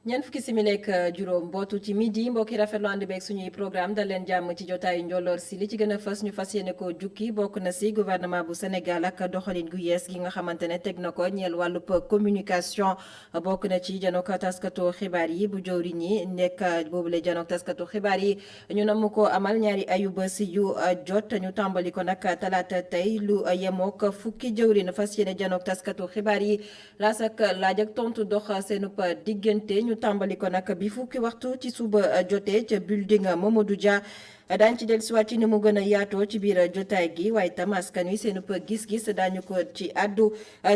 ñeent fukki simili ak juróom bootu ci midi mbokki rafetlu ànd beeg suñuy programme dal leen jàmm ci jotaayu njolloor si li ci gën a fës ñu fas yéene ko jukki bokk na si gouvernement bu Sénégal ak doxalin gu yees gi nga xamante ne teg na ko ñeel wàllub communication bokk na ci janook taskatu xibaar yi bu jëwriñ yi nekk boobule janook taskatu xibaar yi ñu namm ko amal ñaari ayubés yu jot ñu tàmbali ko nag talaata tey lu yemook fukki jëwriñ fas yéene janook taskatu xibaar yi laas ak laaj ak tontu dox seenub diggante ñu tàmbali ko nag bi fukki waxtu ci suba jotee ca building Mamadou Dia daañu ci dellusiwaat ci ni mu gën a yaatoo ci biir jotaay gi waaye tam askan wi seenub gis-gis daañu ko ci àddu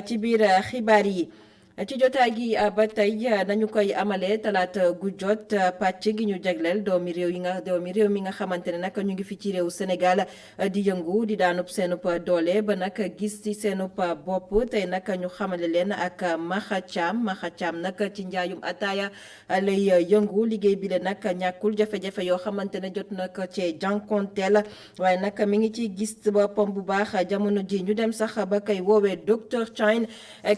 ci biir xibaar yi. ci jotaay gi ba tey nañu koy amalee talaata gu jot pàcc gi ñu jagleel doomi réew mi nga xamante ne nag ñu ngi fi ci réew Sénégal di yëngu di daanub seenub doole ba nag gis ci seenub bopp tey nag ñu xamale leen ak Maxa Thiam nag ci njaayum ataaya lay yëngu liggéey bi le nag ñàkkul jafe-jafe yoo xamante ne jot nag cee jànkonteel waaye nag mi ngi ci gis boppam bu baax jamono ji ñu dem sax ba koy woowee docteur Chine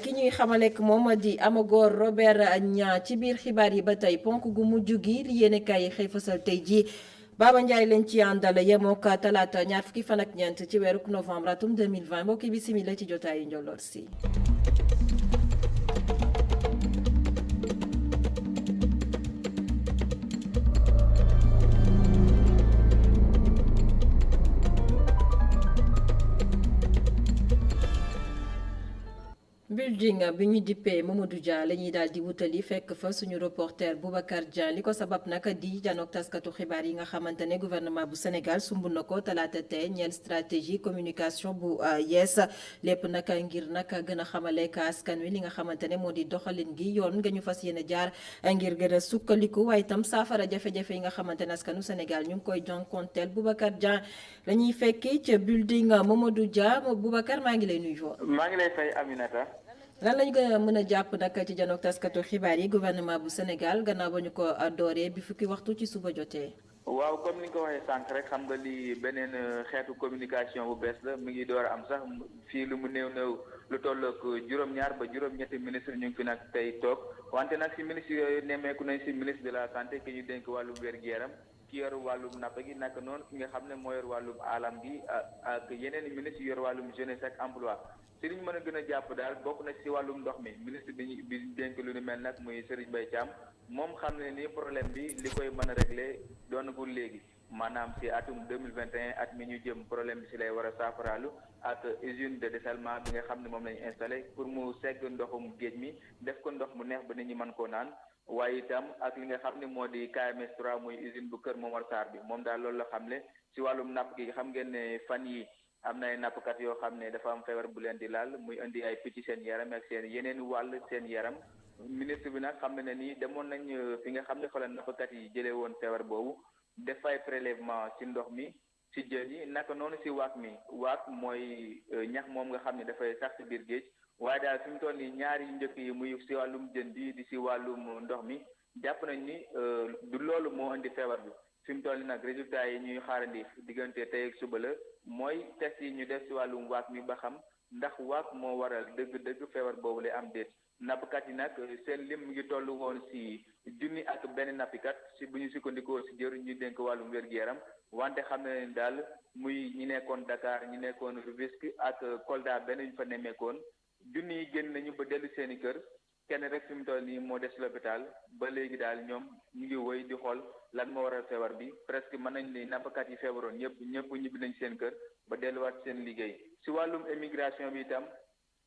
ki ñuy xamalek moom di Amagor Robert Niang ci biir xibaar yi ba tey ponk gu mujj gi li yéenekaay yi xëy fasal tey jii Baba Ndiaye leen ci àndal yemook talaata ñaar fukki fan ak ñeent ci weeru novembre atum 2020 mbokki bisimila ci jotaayu njolloor si. building bi ñu dippee Mamadou Dia la ñuy daal di wutali fekk fa suñu reporter Boubacar Dieng li ko sabab nag di janook taskatu xibaar yi nga xamante ne gouvernement bu Sénégal sumb na ko talaata tey ñeel stratégie communication bu yees lépp nag ngir nag gën a xamale ka askan wi li nga xamante ne moo di doxalin gi yoon nga ñu fas yéene jaar ngir gën a sukkandiku waaye itam saafara jafe-jafe yi nga xamante ne askanu Sénégal ñu ngi koy jonkonteel Boubacar Dieng la ñuy fekki ca building Mamadou Dia Boubacar maa ngi lay nuyu. maa ngi lay fay Aminata. lan lañu gën a mën a jàpp nag ci janook taskatu xibaar yi gouvernement bu Sénégal gannaaw ba ñu ko dooree bi fukki waxtu ci suba jotee. waaw comme ni nga ko waxee sànq rek xam nga lii beneen xeetu communication bu bees la mi ngi door a am sax fii lu mu néew lu toll ak juróom-ñaar ba juróom-ñetti ministre ñu ngi fi nag tey toog wante nag si ministre yooyu nemmeeku nañ si ministre de la santé ki ñu dénk wàllum wér-gu-yaram ki yor wàllum napp gi naka noonu ki nga xam ne moo yor wàllum alam gi ak yeneen ministre yor wàllum jeunesse ak emploi si li ñu mën a gën a jàpp daal bokk na si wàllum ndox mi ministre bi dénk lu ni mel nag muy Serigne Mbaye Thiam moom xam ne ni problème bi li koy mën a régler doonagul léegi maanaam si atum 2021 at mi ñu jëm problème bi si lay war a saafaralu ak usine de dessalement bi nga xam ne moom lañu installé pour mu segg ndoxum géej mi def ko ndox mu neex ba nit ñi mën koo naan waaye itam ak li nga xam ne moo di KMS 3 muy usine bu Kër Momar Sarr bi moom daal loolu la xam ne si wàllum napp gi xam ngeen ne fan yi am na ay nappkat yoo xam ne dafa am feebar bu leen di laal muy indi ay picc seen yaram ak seen yeneen wàll seen yaram ministre bi nag xam ne nii demoon nañ fi nga xam ne fa la nappkat yi jëlee woon feebar boobu def ay prélèvement ci ndox mi ci jën yi naka noonu si waak mi waak mooy ñax moom nga xam ne dafay sax si biir géej waaye daal fi mu toll nii ñaari njëkk yi muy si wàllum jën bi di si wàllum ndox mi jàpp nañ ni du loolu moo indi feebar bi fi mu toll nii nag résultat yi ñuy xaarandi diggante tey ak suba la mooy test yi ñu def si wàllum waak mi ba xam ndax waak moo waral dëgg-dëgg feebar boobu lay am déet nappkat yi nag seen lim mu ngi toll woon si junni ak benn nappikat si bu ñu sukkandikoo si jëriñ ñu dénk wàllum wér-gu-yaram wante xam na leen daal muy ñi nekkoon Dakar ñi nekkoon Rufisque ak Kolda benn ñu fa nemmeekoon junni yi génn nañu ba dellu seen i kër kenn rek fi mu toll nii moo des l'hôpital ba léegi daal ñoom ñu ngi woy di xool lan moo waral feebar bi presque mën nañ ni nappkat yi feebaroon ñëpp ñibbi nañ seen kër ba delluwaat seen liggéey si wàllum immigration bi itam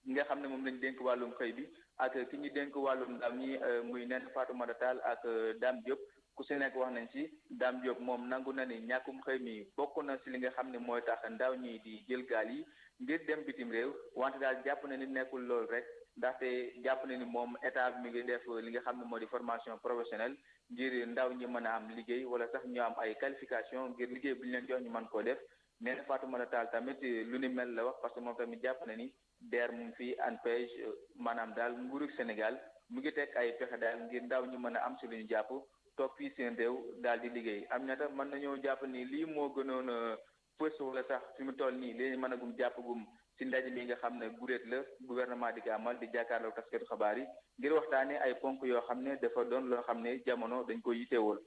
nga xam ne moom lañ dénk wàllum xëy bi ak ki ñu dénk wàllum ndaw ñi muy Néné Fatoumata Tall ak Dame Diop ku si nekk wax nañ ci Dame Diop moom nangu na ni ñàkkum xëy mi bokk na si li nga xam ne mooy tax ndaw ñi di jël gaal yi ngir dem bitim réew wante daal jàpp na ni nekkul loolu rek ndaxte jàpp na ni moom état bi mi ngi def li nga xam ne moo di formation professionnelle ngir ndaw ñi mën a am liggéey wala sax ñu am ay qualification ngir liggéey bu ñu leen jox ñu mën koo def Néné Fatoumata Tall tamit lu ni mel la wax parce que moom tamit jàpp na ni DER mu ngi fi ANPEJ maanaam daal nguurug Sénégal mu ngi teg ay pexe daal ngir ndaw ñu mën a am si lu ñu jàpp toog fii seen réew daal di liggéey am na tam mën nañoo jàpp ni lii moo gënoon a fës wala sax fi mu toll nii léegi mën a gum jàpp gum si ndaje bi nga xam ne guréet la gouvernement di ko amal di jàkkaarloo taskatu xabaar yi ngir waxtaanee ay ponk yoo xam ne dafa doon loo xam ne jamono dañ ko yiteewal.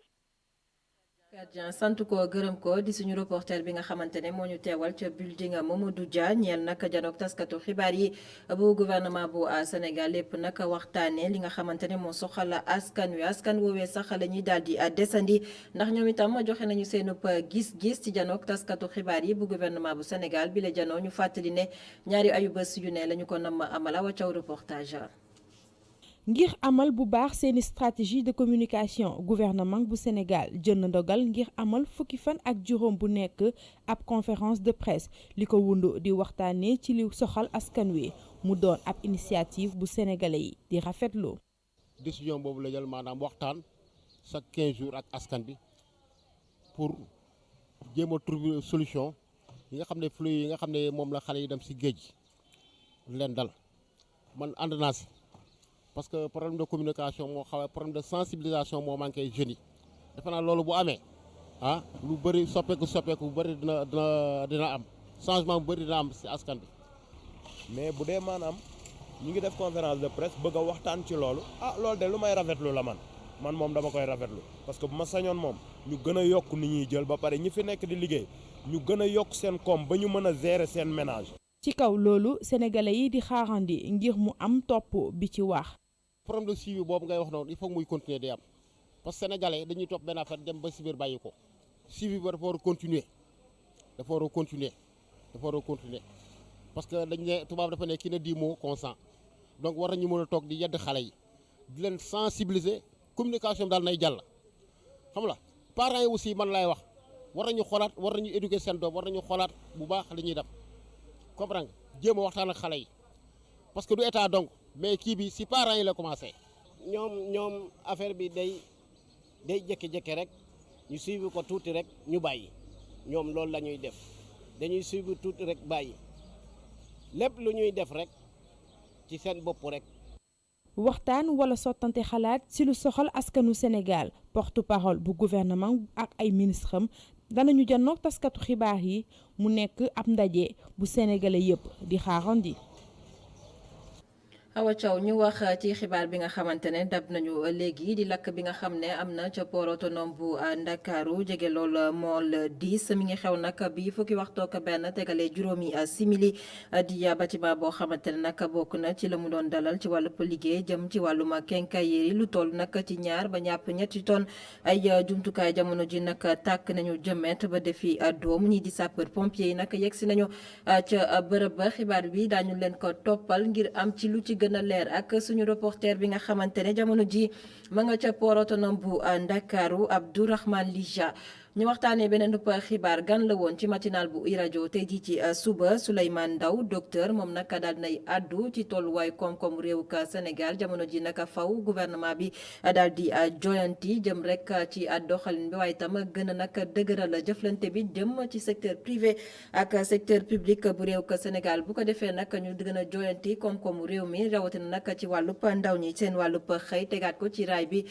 Gardien sant ko gërëm ko di suñu reporter bi nga xamante ne moo ñu teewal ca building Mamadou Dia ñeel nag janook taskatu xibaar yi bu gouvernement bu Sénégal lépp nag waxtaanee li nga xamante ne moo soxal askan woowee sax la ñuy daal di desandi ndax ñoom itam joxe nañu seenub gis-gis ci janook taskatu xibaar yi bu gouvernement bu Sénégal bi la janoo ñu fàttali ne ñaari ayu bés yu ne la ñu ko namm amala wa caw reportage. ngir amal bu baax seeni stratégie de communication gouvernement bu Sénégal jël na ndogal ngir amal fukki fan ak juróom bu nekk ab conférence de presse li ko wundu di waxtaanee ci li soxal askan wi mu doon ab initiative bu sénégalais yi di rafetlu. décision boobu la jël maanaam waxtaan chaque 15 jours ak askan bi pour jéem a trouver solution yi nga xam ne flux yi nga xam ne moom la xale yi dem si géej leen dal man ànd naa si. parce que problème de communication moo xaw problème de sensibilisation moo manqué jeunes yi defe naa loolu bu amee lu bëri soppeeku bu bëri dina am changement bu bëri dina am si askan bi. mais bu dee maanaam ñu ngi def conférence de presse bëgg a waxtaan ci loolu loolu de lu may rafetlu la man moom dama koy rafetlu parce que bu ma sañoon moom ñu gën a yokk ni ñuy jël ba pare ñi fi nekk di liggéey ñu gën a yokk seen koom ba ñu mën a gérer seen ménage. ci kaw loolu sénégalais yi di xaarandi ngir mu am topp bi ci wax. problème de suivi boobu ngay wax noonu il faut muy continuer di am parce que sénégalais dañuy topp benn affaire dem ba si biir bàyyi ko suivi ba dafa war a continuer parce que dañ ne tubaab dafa ne ki ne 10 mots consent donc war nañu mën a toog di yedd xale yi di leen sensibiliser communication bi daal nay jàll xam la parents yi aussi man laay wax war nañu xoolaat war nañu éduquer seen doom war nañu xoolaat bu baax li ñuy def comprendre nga jéem a waxtaan ak xale yi parce que du état donc mais kii bi si parents yi la commencé. ñoom affaire bi day jékki-jékki rek ñu suivre ko tuuti rek ñu bàyyi ñoom loolu la ñuy def dañuy suivre tuuti rek bàyyi lépp lu ñuy def rek ci seen bopp rek. waxtaan wala sottante xalaat ci lu soxal askanu Sénégal porte-parole bu gouvernement ak ay ministre am danañu janoog taskatu xibaar yi mu nekk ab ndaje bu sénégalais yëpp di xaarandi. Awa Thiaw ñu wax ci xibaar bi nga xamante ne dab nañu léegi di lakk bi nga xam ne am na ca port autonome bu Ndakaaru jege lool mool 10 mi ngi xew nag bi fukki waxtu ak benn tegalee juróomi simili di bâtiment boo xamante ne nag bokk na ci la mu doon dalal ci wàllub liggéey jëm ci wàllum quincaillerie lu toll nag ci 2 ba ñàpp 3 tonnes ay jumtukaay jamono ji nag tàkk nañu jëmet ba defi doom ñii di sapeur pompier yi nag yegg si nañu ca bërëb ba xibaar bi daañu leen ko toppal ngir am ci lu ci gën a leer ak suñu reporter bi nga xamante ne jamono ji ma nga ca port autonome bu Ndakaaru Abdourahmane Lija ñu waxtaanee beneen xibaar gan la woon ci matinal bu iRadio tey jii ci suba Souleymane Ndaw docteur moom nag daal nay addu ci tolluwaay koom-koom réew ka Sénégal jamono ji nag faw gouvernement bi daal di joyanti jëm rek ci doxalin bi waaye itam gën a nag dëgëral jëflante bi jëm ci secteur privé ak secteur public bu réew ka Sénégal bu ko defee nag ñu gën a joyanti koom-koomu réew mi rawatina nag ci wàllub ndaw ñi seen wàllub xëy tegaat ko ci raay bi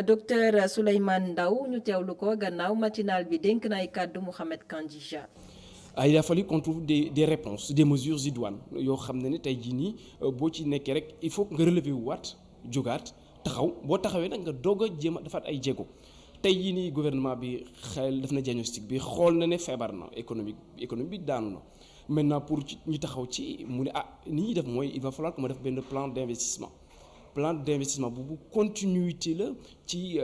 docteur Souleymane Ndaw ñu teewlu ko gannaaw matinal bi dénk na ay kàddu Mouhamed Kandija. Il a fallu qu'on trouve des réponses des mesures idoines yoo xam ne tey jii nii boo ci nekkee rek il faut nga relever wu waat jógaat taxaw boo taxawee nag nga doog a jéem a defaat ay jéego tey jii nii gouvernement bi xel def na diagnostic bi xool na ne feebar na économie bi daanu na maintenant pour ñu taxaw ci mu ne ni ñuy def mooy il va falloir que ma def benn plan d'investissement bu continuité la ci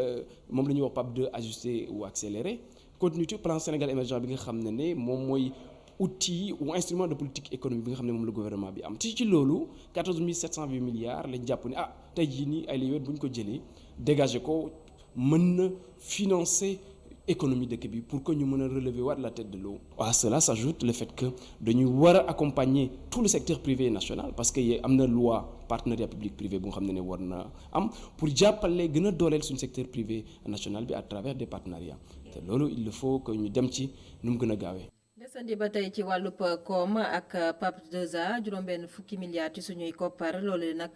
moom la ñuy wax PAP 2 ajusté ou accéléré continuité plan Sénégal émergent bi nga xam ne moom mooy outil ou instrument de politique économique bi nga xam ne moom la gouvernement bi am ci loolu 14 708 milliards lañ jàpp ne tey jii nii ay la bu ñu ko jëlee dégager ko mën na financer économie dëkk bi pour que ñu mën a relever waat la tête de l'eau. À cela s'ajoute le fait que dañuy war a accompagner tout le secteur privé national parce que am na loi partenariat public privé bu nga xam ne war na am pour jàppale gën a dooleel suñu secteur privé national bi à travers des partenariats te loolu il faut que ñu dem ci nu mu gën a gaawee. des desandi ba tey ci wàllub koom ak PAP 2A juróom-benn fukki milliards ci suñuy koppar loolu nag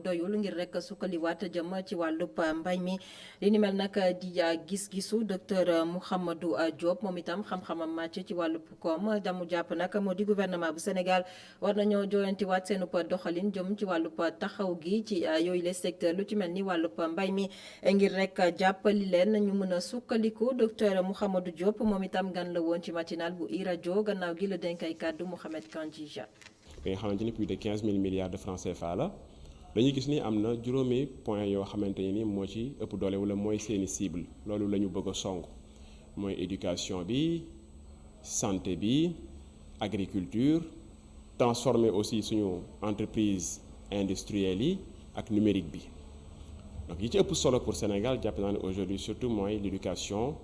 doyul ngir rek sukkaliwaat jëm ci wàllub mbay mi li ni mel nag di gis-gisu docteur Mouhamadou Diop moom itam xam-xamam màcc ci wàllub koom damu jàpp nag moo di gouvernement bu Sénégal war nañoo joyantiwaat seenub doxalin jëm ci wàllub taxaw gi ci yooyu les secteurs lu ci mel ni wàllub mbay mi ngir rek jàppali leen ñu mën a sukkandiku docteur Mouhamadou Diop moom itam gan la woon ci matinal bu rajo gannaaw gi la dénk ay kàddu Mouhamed Kandjija. bi nga xamante ni plus de 15 000 milliards de francs CFA la dañuy gis ni am na juróomi point yoo xamante ni moo ci ëpp doole wala mooy seeni cible loolu la ñu bëgg a song mooy éducation bi santé bi agriculture transformer aussi suñu entreprise industrielle yi ak numérique bi donc yi ci ëpp solo pour Sénégal jàpp naa ne aujourd'hui surtout mooy l'éducation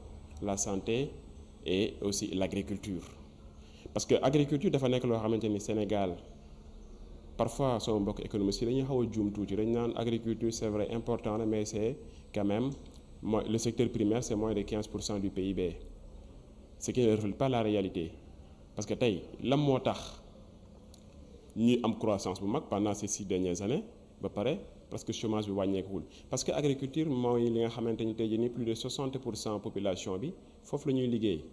la santé et aussi l'agriculture parce que agriculture dafa nekk loo xamante ni Sénégal parfois sama mbokk économistes yi dañuy xaw a juum tuuti dañu naan agriculture c'est vrai important la mais c'est quand même mooy le secteur primaire c'est moins de 15% du PIB ce qui ne reflète pas la réalité parce que tey lan moo tax ñuy am croissance bu mag pendant ces 6 dernières années ba pare parce que chômage bi wàññeekuwul parce que agriculture mooy li nga xamante ni tey jii nii plus de 60% population bi foofu la ñuy liggéey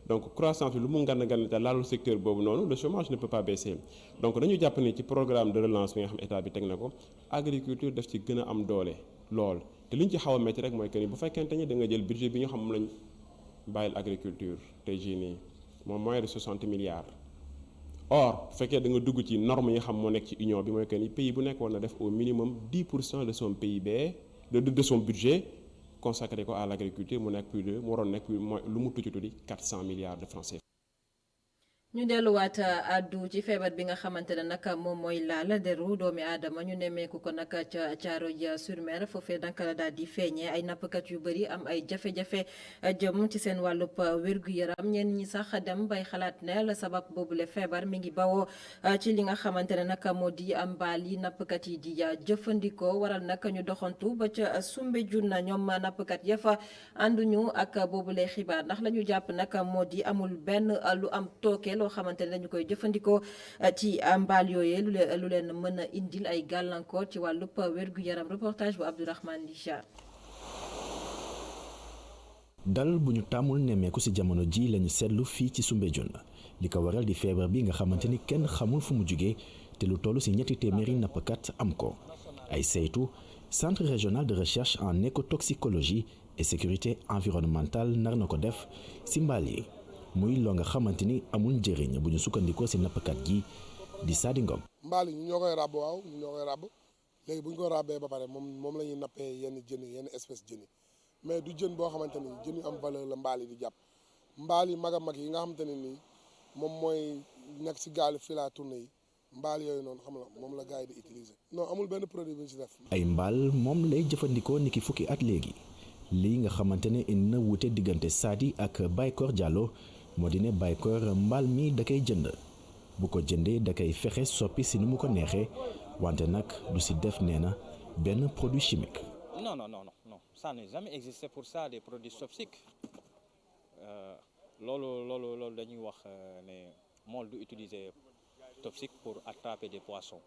donc croissance bi lu mu ngan te laalul secteur boobu noonu le chômage ne peut pas baisser donc dañu jàpp ni ci programme de relance bi nga xam état bi teg na ko agriculture daf ci gën a am doole lool te li ñu ci xaw a métti rek mooy que ni bu fekkente ni da nga jël budget bi ñu xam moom lañ bàyyil agriculture tey jii nii moom moins de 60 milliards. or bu fekkee da nga dugg ci norme yi nga xam moo nekk ci union bi mooy que ni pays bu nekk war na def au minimum 10% de son PIB de son budget consacré ko à l'agriculture mu nekk plus de mu waroon nekk mooy lu mu tuuti 400 milliards de francs CFA. ñu delluwaat addu ci feebar bi nga xamante ne nag moom mooy laal deru doomi aadama ñu nemmeeku ko nag ca Thiaroye-sur-Mer foofee nag la daal di feeñee ay nappkat yu bëri am ay jafe-jafe jëm ci seen wàllub wér-gu-yaram ñenn ñi sax dem bay xalaat ne la sabab boobule feebar mi ngi bawoo ci li nga xamante ne nag moo di mbaal yi nappkat yi di jëfandikoo waral nag ñu doxantu ba ca Soumbédioune ñoom nappkat ya fa ànduñu ak boobule xibaar ndax la ñu jàpp nag moo di amul benn lu am tooke loo xamante ne dañu koy jëfandikoo ci mbaal yooyee lu leen mën a indil ay gàllankoor ci wàllub wér-gu-yaram reportage bu Abdourahmane Licha. dal bu ñu tàmmul nemmeeku ci jamono ji lañu seetlu fii ci Soumbédioune li ko waral di feebar bi nga xamante ni kenn xamul fu mu jugee te lu toll ci 300 nappkat am ko ay saytu centre régional de recherche en écotoxicologie et sécurité environnementale nar na ko def ci mbaal yi muy loo nga xamante ni amul njëriñ bu ñu sukkandikoo ci nappkat gi di Sadi Ngom. mbaal yi ñu ñoo koy ràbb waaw ñu ñoo koy ràbb léegi bu ñu ko ràbbee ba pare moom la ñuy nappee yenn jën yi yenn espèce jën yi mais du jën boo xamante ni jën yu am valeur la mbaal yi di jàpp mbaal yi mag a mag yi nga xamante ne nii moom mooy nekk ci gaalu fil à tourner yi mbaal yooyu noonu xam nga moom la gars yi di utiliser. non amul benn produit bu ñu ci def. ay mbaal moom lay jëfandikoo niki fukki at léegi lii nga xamante ne indi na wuute diggante Sadi ak Baykor Diallo. moo di ne Baykor mbaal mi da koy jënd bu ko jëndee da koy fexe soppi si nu mu ko neexee wante nag du si def nee na benn produit chimique. non ça n'a jamais existé pour ça des produits toxiques loolu dañuy wax ne mool du utiliser toxique pour attraper des poissons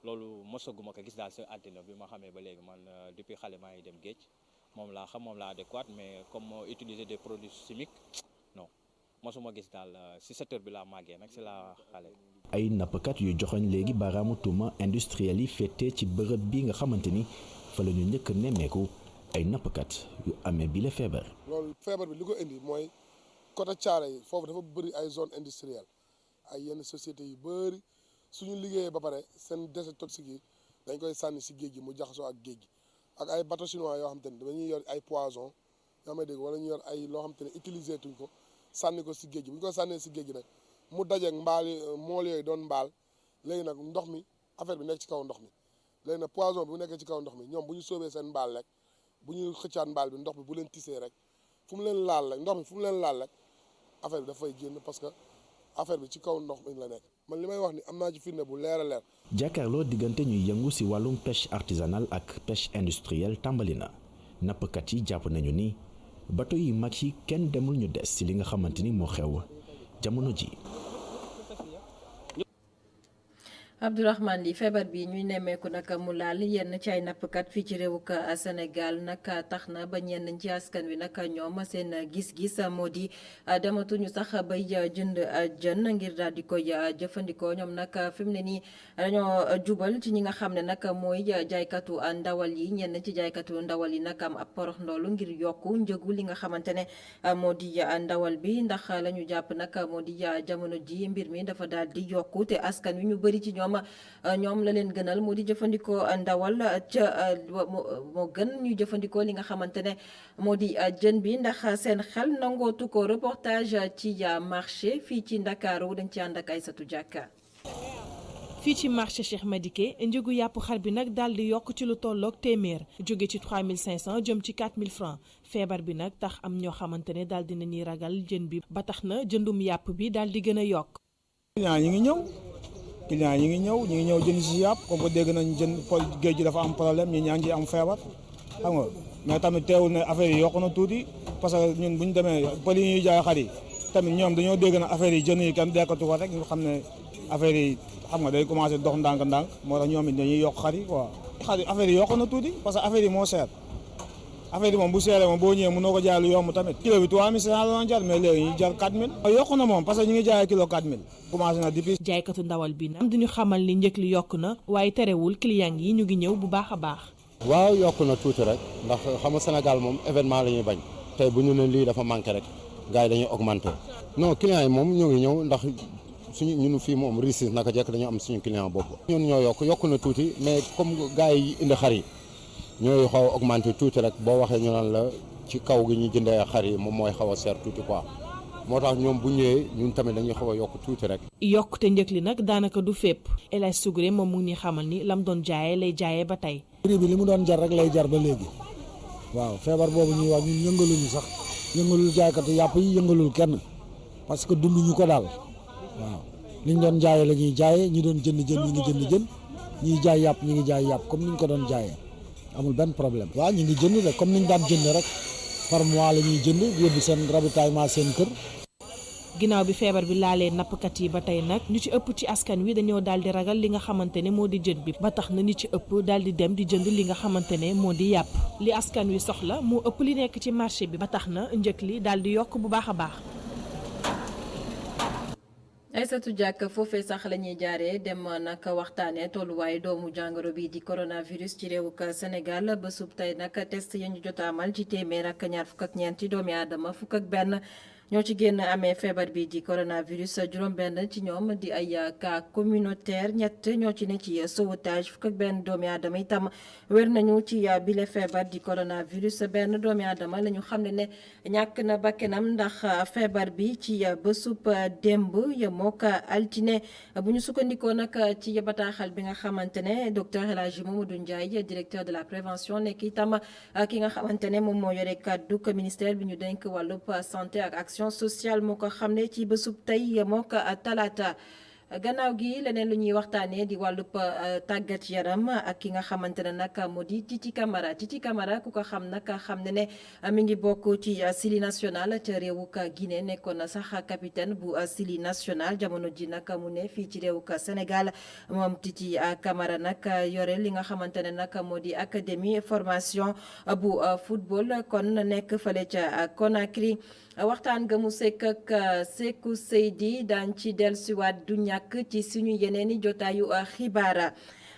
loolu mosaguma ko gis daal sa àddina bi ma xamee ba léegi man depuis xale maa ngi dem géej moom laa xam moom laa adéquate mais comme utiliser des produits chimiques non. mosuma gis daal ci secteur bi laa màggee nag ci laa xale. ay nappkat yu joxoñ léegi baaraamu tuuma industriel yi féetee ci bërëb bi nga xamante ni fa la ñu njëkk nemmeeku ay nappkat yu amee bile feebar. loolu feebar bi li ko indi mooy côté Thiaroye yi foofu dafa bëri ay zone industrielle ay yenn sociétés yu bëri suñu liggéeyee ba pare seen déchets toxiques yi dañ koy sànni ci géej gi mu jaxasoo ak géej gi ak ay bateaux chinois yoo xamante ni dañuy yor ay poison yoo may dégg wala ñu yor ay loo xamante ne utiliser tuñ ko. sànni ko si géej gi bu ñu ko sànnee si géej gi nag mu dajeeg mbaal mool yooyu doon mbaal léegi nag ndox mi affaire bi nekk ci kaw ndox mi léegi nag poison bi bu nekkee ci kaw ndox mi ñoom bu ñu soobee seen mbaal rek bu ñu xëccaan mbaal bi ndox bi bu leen tisee rek fu mu leen laal rek ndox mi fu mu leen laal rek affaire bi dafay génn parce que affaire bi ci kaw ndox mi la nekk man li may wax ni am naa ci firnde bu leer a leer. jàkkaarloo diggante ñuy yëngu si wàllum pêche artisanale ak pêche industrielle tàmbali na nappkat yi jàpp nañu ni bateau yi mag yi kenn demul ñu des ci li nga xamante ni moo xew jamono ji. Abdourahmane Ly feebar bi ñuy nemmeeku nag mu laal yenn ci ay nappkat fii ci réewuk Sénégal nag tax na ba ñenn ci askan wi nag ñoom seen gis-gis moo di dematuñu sax bay jënd jën ngir daal di koy jëfandikoo ñoom nag fi mu ne nii dañoo jubal ci ñi nga xam ne nag mooy jaaykatu ndawal yi ñenn ci jaaykatu ndawal yi nag am ab porox ndoolu ngir yokku njëgu li nga xamante ne moo di ndawal bi ndax la ñu jàpp nag moo di jamono ji mbir mi dafa daal di yokku te askan wi ñu bëri ci ñoom la leen gënal moo di jëfandikoo ndawal ca moo gën ñuy jëfandikoo li nga xamante ne moo di jën bi ndax seen xel nangootu ko. reportage ci marché fii ci Ndakaaru dañ ci ànd ak Aïssatou Diaka. fii ci marché Cheikh Madické njëgu yàpp xar bi nag daal di yokk ci lu tolloog téeméer jóge ci 3500 jëm ci 4000 francs feebar bi nag tax am ñoo xamante ne daal dina ni ragal jën bi ba tax na jëndum yàpp bi daal di gën a yokk. client yi ngi ñëw jënd si yàpp comme que dégg nañ géej gi dafa am problème ñi ñaa ngi am feebar xam nga mais tamit teewul ne affaire yi yokku na tuuti parce que ñun bu ñu demee pël yi ñuy jaay xar yi tamit ñoom dañoo dégg na affaire yi jën yi kenn dekkatu ko rek ñu xam ne affaire yi xam nga day commencé dox ndànk-ndànk moo tax ñoom it dañuy yokk xar yi quoi. xar yi affaire yi yokku na tuuti parce que affaire yi moo seer affaire yi moom bu seeree moom boo ñëwee mënoo ko jaay lu yomb tamit kilo bi 3500 la doon jar mais léegi ñu jar 4000 yokku na moom parce que ñu ngi jaayee kilo 4000 commencé na depuis. jaaykatu ndawal bi nag duñu xamal ni njëg li yokku na waaye terewul client yi ñu ngi ñëw bu baax a baax. waaw yokku na tuuti rek ndax xam nga Sénégal moom événement la ñuy bañ tey bu ñu ne lii dafa manqué rek gars yi dañuy augmenté non client yi moom ñu ngi ñëw ndax suñu ñun fii moom risis naka jekk dañoo am suñu client bopp. ñun ñoo yokku na tuuti mais comme gars yi indi xar yi ñooy xaw a augmenté tuuti rek boo waxee ñu naan la ci kaw gi ñu jëndee xar yi moom mooy xaw a seer tuuti quoi moo tax ñoom bu ñëwee ñun tamit dañuy xaw a yokk tuuti rek. yokkute njëg li nag daanaka du fépp El Hadj Sougré moom mu ngi xamal ni lam doon jaayee lay jaayee ba tey. prix bi li mu doon jar rek lay jar ba léegi waaw feebar boobu ñuy wax ñun yëngaluñu sax yëngalul jaaykatu yàpp yi yëngalul kenn parce que dunduñu ko daal waaw liñ doon jaayee la ñuy jaayee ñi doon jënd ñi ngi jënd jën ñiy jaay yàpp ñi ngi jaay yàpp comme niñ ko doon jaayee amul benn problème. waaw ñi ngi jënd rek comme niñ daan jënd rek par mois la ñuy jënd yóbbu seen ravitaillement seen kër. ginnaaw bi feebar bi laalee nappkat yi ba tey nag ñu ci ëpp ci askan wi dañoo daal di ragal li nga xamante ne moo di jën bi ba tax na ñi ci ëpp daal di dem di jënd li nga xamante ne moo di yàpp li askan wi soxla moo ëpp li nekk ci marché bi ba tax na njëg li daal di yokk bu baax a baax. Aïssatou Diak foofee sax la ñuy jaaree dem nag waxtaanee tolluwaayu doomu jàngoro bi di coronavirus ci réewuk Sénégal ba sub tey nag test ya ñu jot a amal ci téeméer ak ñaar fukk ak ñeenti doomi aadama fukk ak benn ñoo ci génn amee feebar bi di coronavirus juróom-benn ci ñoom di ay cas communautaire ñett ñoo ci ne ci sauvetage fukk ak benn doomi aadama itam wér nañu ci bile feebar di coronavirus benn doomi aadama la ñu xam ne ñàkk na bakkanam ndax feebar bi ci bésub démb yemoo ko altine bu ñu sukkandikoo nag ci bataaxal bi nga xamante ne docteur El Hadji Mamadou Ndiaye directeur de la prévention nekk itam ki nga xamante ne moom moo yore kàddu ministère bi ñu dénk wàllub santé ak action sociale moo ko xam ne ci bésub tey moo ko talaata gannaaw gi leneen lu ñuy waxtaanee di wàllub tàggat yaram ak ki nga xamante ne nag moo di Titi Camara ku ko xam nag xam ne ne mi ngi bokk ci Syli national ca réewuk Guinée nekkoon na sax capitaine bu Syli national jamono ji nag mu ne fii ci réewuk Sénégal moom Titi Camara nag yore li nga xamante ne nag moo di académie formation bu football kon nekk fële ca Conakry waxtaan ga mu sekk ak Sékou Seydi daan ci dellusiwaat du ñàkk ci suñu yeneeni jotaayu xibaar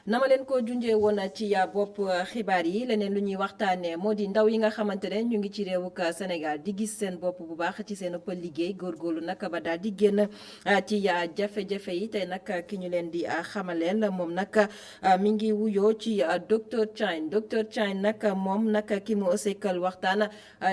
na ma leen ko junjee woon ci bopp xibaar yi leneen lu ñuy waxtaanee moo di ndaw yi nga xamante ne ñu ngi ci réewuk Sénégal di gis seen bopp bu baax ci seen ëpp liggéey góorgóorlu nag ba daal di génn ci jafe-jafe yi tey nag ki ñu leen di xamaleel moom nag mi ngi wuyoo ci docteur Chine nag moom nag ki mu sekkal waxtaan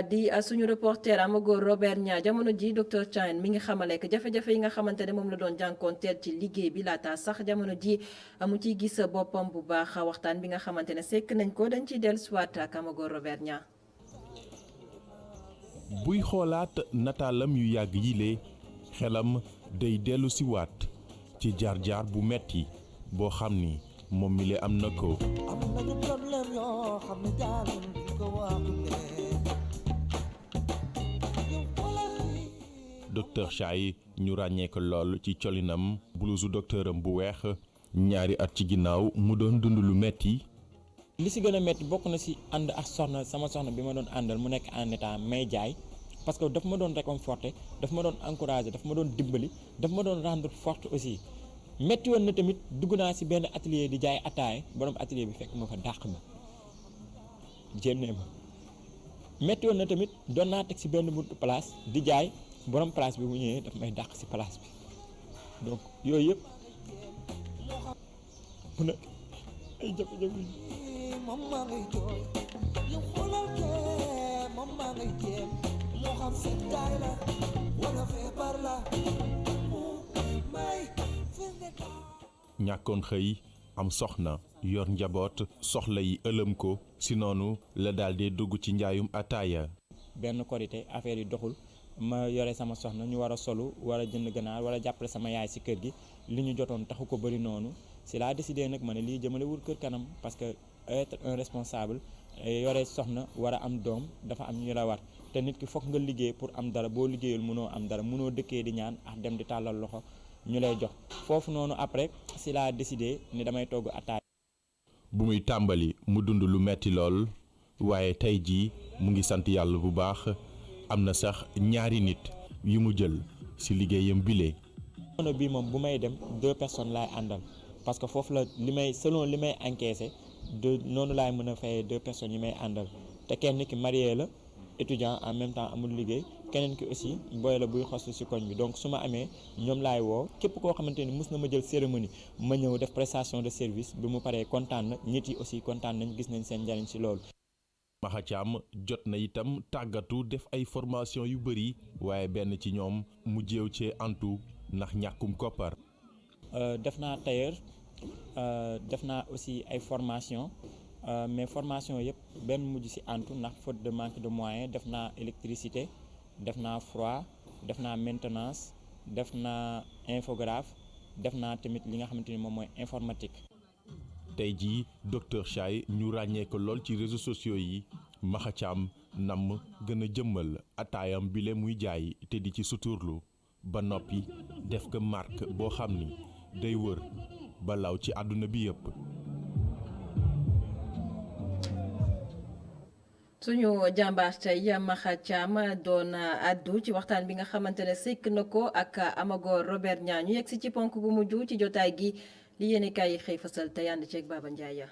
di suñu reporter Amago Robert Nia jamono ji docteur Chine mi ngi xamale que jafe-jafe yi nga xamante ne moom la doon jànkoonteel ci liggéey bi laata sax jamono ji mu ciy gis boppam bu baax waxtaan bi nga xamante ne sekk nañ ko dañ ciy dellusiwaat ak Amago Robert Nia. buy xoolaat nataalam yu yàgg yile xelam day dellusiwaat ci jaar-jaar bu metti boo xam ni moom mi le am na ko. docteur Chaye ñu ràññee ko lool ci colinam blousu docteuram bu weex ñaari at ci ginnaaw mu doon dund lu metti li si gën a metti bokk na si ànd ak sama soxna bi ma doon àndal mu nekk en état may jaay parce que daf ma doon réconforter daf ma doon encourager daf ma doon dimbali daf ma doon rendre forte aussi metti woon na tamit dugg naa si benn atelier di jaay ataay borom atelier bi fekk ma fa dàq ma jénnee ma metti woon na tamit doon naa teg si benn buntu place di jaay borom place bi mu ñëwee daf may dàq si place bi donc yooyu yëpp mu nekk ay jafe-jafe moom maa ngay jooy yow xoolal kee moom maa ngay jéem moo xam seddaay la wala feebar la mu may ñàkkoon xëy am soxna yor njaboot soxla yi ëlëm ko si noonu la daal di dugg ci njaayum ataaya benn korité affaire yi doxul ma yore sama soxna ñu war a solu war a jënd ganaar war a jàppale sama yaay si kër gi li ñu jotoon taxu ko bëri noonu si laa décidé nag ma ne lii jëmalewul kër kanam parce que être un responsable yore soxna war a am doom dafa am ñu la war te nit ki foog nga liggéey pour am dara boo liggéeyul mënoo am dara mënoo dëkkee di ñaan ak dem di tàllal loxo ñu lay jox foofu noonu après si laa décidé ni damay togg ataaya. bu muy tàmbali mu dund lu metti lool waaye tey jii mu ngi sant yàlla bu baax am na sax ñaari nit yu mu jël si liggéeyam bile. jamono bii moom bu may dem 2 personnes laay àndal parce que foofu la li may selon li may encaissé noonu laay mën a fayee 2 personnes yi may àndal te kenn ki marié la étudiant en même temps amul liggéey keneen ki aussi booy la buy xostu ci koñ bi donc su ma amee ñoom laay woo képp koo xamante ni mus na ma jël cérémonie ma ñëw def prestation de service bi mu paree kontaan na nit yi aussi kontaan nañ gis nañ seen njariñ ci loolu. Maxa Thiam jot na itam tàggatu def ay formation yu bëri waaye benn ci ñoom mu jéew cee antu ndax ñàkkum koppar. def naa tailleur def naa aussi ay formation mais formation yëpp benn mujj ci antu ndax faute de manque de moyens def naa électricité def naa froid def naa maintenance def naa infographe def naa tamit li nga xamante ni moom mooy informatique. tey jii docteur Chaye ñu ràññee ko lool ci réseaux sociaux yi Maxa Thiam namm gën a jëmmal ataayam bile muy jaay te di ci suturlu ba noppi def ko marque boo xam ni day wër ba law ci àdduna bi yëpp. suñu jàmbaar tey Maxa Thiam doon addu ci waxtaan bi nga xamante ne sekk na ko ak Amagor Robert Niang ñu yegg si ci ponk bu mujj ci jotaay gi li yéene kaay yi xëy fasal te yànd ceeg Baba Ndiaye.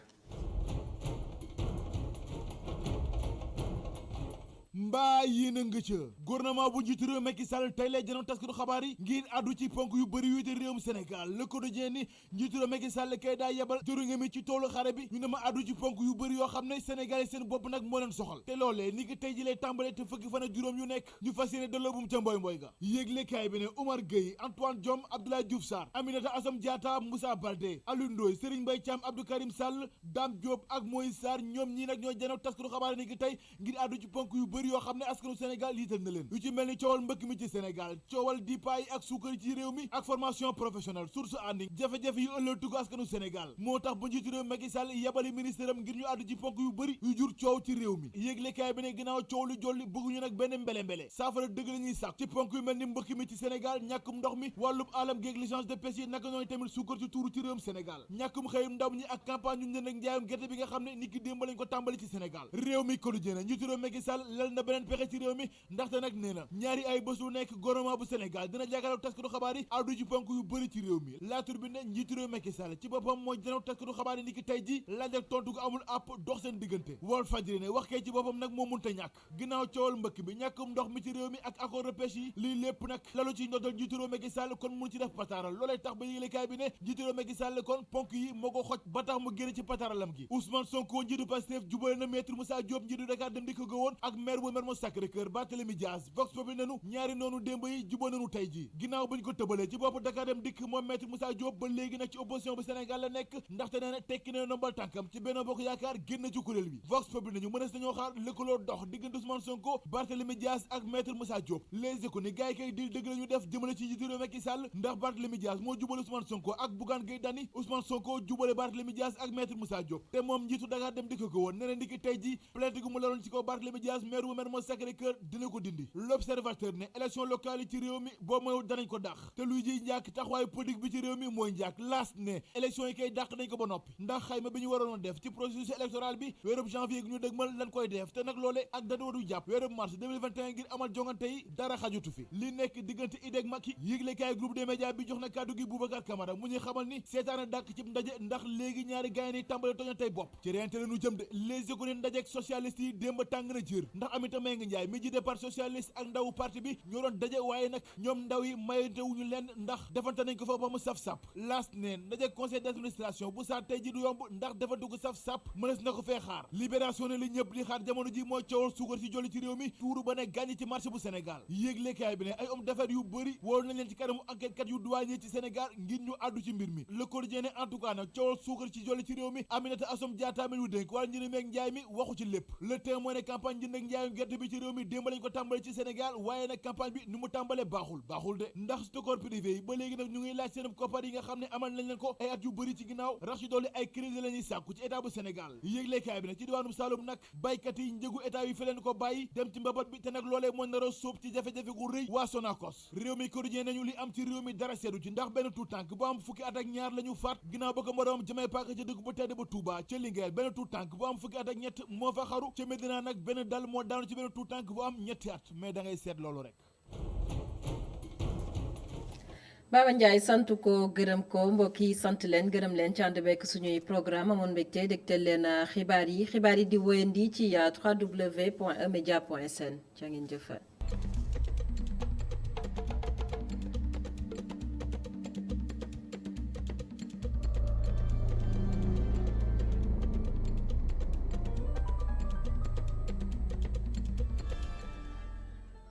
mbaa yéen a nga ca gouvernement bu njiitu réew Macky Sall tey lay janoon taskatu xabaar yi ngir addu ci ponk yu bëri yu te réewum Sénégal Le Quotidien ni njiitu réew Macky Sall kay daa yebal jëruña mi ci toolu xare bi ñu ne ma addu ci ponk yu bëri yoo xam ne Sénégal yi seen bopp nag moo leen soxal te loolee ni ki tey ji lay tàmbalee te fukki fan ak juróom yu nekk ñu fas yéene delloo bum ca mboy ga yéeglekaay bi ne Oumar Gueye Antoine Diome Abdoulaye Diouf Sarr Aminata Assome Diatta Moussa Baldé Alioune Ndoye Serigne Mbaye Thiam Abdou Karim Sall Dame Diop ak Moïse Sarr ñoom ñii nag ñoo janoo taskatu xabaar ni ki tey ngir addu ci ponk yu bëri yoo xam ne askanu Sénégal yiital na leen yu ci mel ni coowal mbëkk mi ci Sénégal coowal dipaay ak suukar ci réew mi ak formation professionnelle source andi jafe-jafe yu ëllëg askanu Sénégal moo tax ba njiitu réew Macky Sall yebali ministre am ngir ñu àddu ci ponk yu bëri yu jur coow ci réew mi yéeglekaay bi ne ginnaaw coow lu jolli bëgguñu nag benn mbele-mbele saafara dëgg la ñuy sàkk ci ponk yu mel ni mbëkk mi ci Sénégal ñàkkum ndox mi wàllub alam géeg licence de pêche yi naka noonu tamit suukar ci tuuru ci réewum Sénégal ñàkkum xëyum ndaw ñi ak campagne ñu njënd ak njaayum gerte bi nga xam ne niki démb lañ ko tàmbali ci Sénégal réew mi quotidien na njiitu réew Macky Sall lal na beneen pexe ci réew mi ndaxte nag nee na ñaari ay bés lu nekk gouvernement bu Sénégal dina jàkkaarloo taskatu xabaar yi addu ci ponk yu bëri ci réew mi La Tribune ne njiitu réew Macky Sall ci boppam mooy janow taskatu xabaar yi ni ki tey ji laaj ak tontu gu amul àpp dox seen diggante Walf Fadjri ne wax kay ci boppam nag moo munta ñàkk ginnaaw coowal mbëkk bi ñàkkum ndox mi ci réew mi ak accord de pêche yi lii lépp nag lalu ci ndodal njiitu réew Macky Sall kon mun ci def pataaral loolee tax ba yëglekaay bi ne njiitu réew Macky Sall kon ponk yi moo ko xoj ba tax mu génn ci pataaralam gi Ousmane Sonko njiitu Pastef jubale na maître Moussa Diop njiitu Dakar Dem Dikk gëwoon ak maire bu Mermoz Sacré-Cœur Barthélémy Dias Vox Populi nanu ñaari noonu démb yi juba nanu tey ji ginnaaw buñ ko tëbalee ci bopp Dakar Dem Dikk moom maître Moussa Diop ba léegi nag ci opposition bu Sénégal la nekk ndaxte nee na tekki na nombal tànkam ci Benno Bokk Yaakaar génn ci kuréel bi Vox Populi nañu mënees nañoo xaar lëkkaloo dox diggante Ousmane Sonko Barthélémy Dias ak maître Moussa Diop Les Échos ni gars yi kay dil dëgg la ñu def jëmale ci njiitu réew Macky Sall ndax Barthélémy Dias moo jubale Ousmane Sonko ak Bougane Gueye Dany Ousmane Sonko jubale Barthélémy Dias ak maître Moussa Diop te moom njiitu Dakar Dem Dikk ko woon nee na ndiki tey ji plainte gu mu laloon ci kaw Barthélémy Dias maire bu Mermoz Sacré-Cœur dina ko dindi. L'Observateur ne élection locale yi ci réew mi boo mooy danañ ko dàq te luy ji njàkk taxawaayu politique bi ci réew mi mooy njàkk. Laas ne élection yi kay dàq nañ ko ba noppi ndax xayma bi ñu waroon def ci processus électoral bi weerub janvier gi ñu dëgmal lan koy def te nag loole ak date du jàpp weerub mars 2021 ngir amal jongante yi dara xajutu fi li nekk diggante Ideg Macky yëglekaay groupe des médias bi jox na kàddu gi Boubacar Camara mu ñuy xamal ni seetaana dàq ci ndaje ndax léegi ñaari gaay yi tàmbale toñantey bopp ci reyante la ñu jëm de les économies ndajeek socialiste yi démb tàng na jër ndax Aminata Mbengue Ndiaye mi jiite parti socialiste ak ndawu parti bi ñoo doon daje waaye nag ñoom ndaw yi mayante wuñu leen ndax defante nañ ko fa ba mu saf-sàpp laas ne ndajeek conseil d'administration bu saa tey ji du yomb ndax defante ko saf-sàpp mënees na ko fee xaar libération ne li ñëpp di xaar jamono ji mooy coowal suukar ci jolli ci réew mi tuuru ba ne gàññi ci marché bu Sénégal yéeglekaay bi ne ay homme d'affaires yu bëri wóolu nañ leen ci kanamu enquête kat yu douanier ci Sénégal ngir ñu àddu ci mbir mi Le Quotidien ne en tout cas nag coowal suukar ci jolli ci réew mi Aminata Assome Diatta mi wu dénk wala njënd meeg njaay mi waxu ci lépp Le Témoin ne campagne jënd ak njaayu gerte bi ci réew mi démb lañ ko tàmbale ci Sénégal waaye nag campagne bi ni mu tàmbale baaxul de ndax stockeur privé yi ba léegi nag ñu ngi laaj seen koppar yi nga xam ne amal nañ leen ko ay at yu bëri ci ginnaaw rax ci dolli ay crédit la ñuy sàkku ci état bu Sénégal yéeglekaay bi nag ci diwaanu Saloum nag baykat yi njëgu état yi fi leen ko bàyyi dem ci mbabat bi te nag loolee moo nar a sóob ci jafe-jafe gu rëy waa Sonacos réew mi Quotidien nañu li am ci réew mi dara seedu ci ndax benn tuutànk bu am fukki at ak ñaar la ñu faat ginnaaw ba ko moroom jamee paaka ca dëkk bu tedd ba Touba ca Linguère benn tuutànk bu am fukki at ak ñett moo fa xaru ca Medina nag benn dal moo daanu ci benn tuutànk bu am ñetti at mais da ngay seet loolu rek Baba Ndiaye sant ko gërëm ko mbokk yi sant leen gërëm leen ci ànd bekk suñuy programme amoon mbégte dégtal leen xibaar yi di wéyandi ci www.emedia.sn jaa ngeen jëf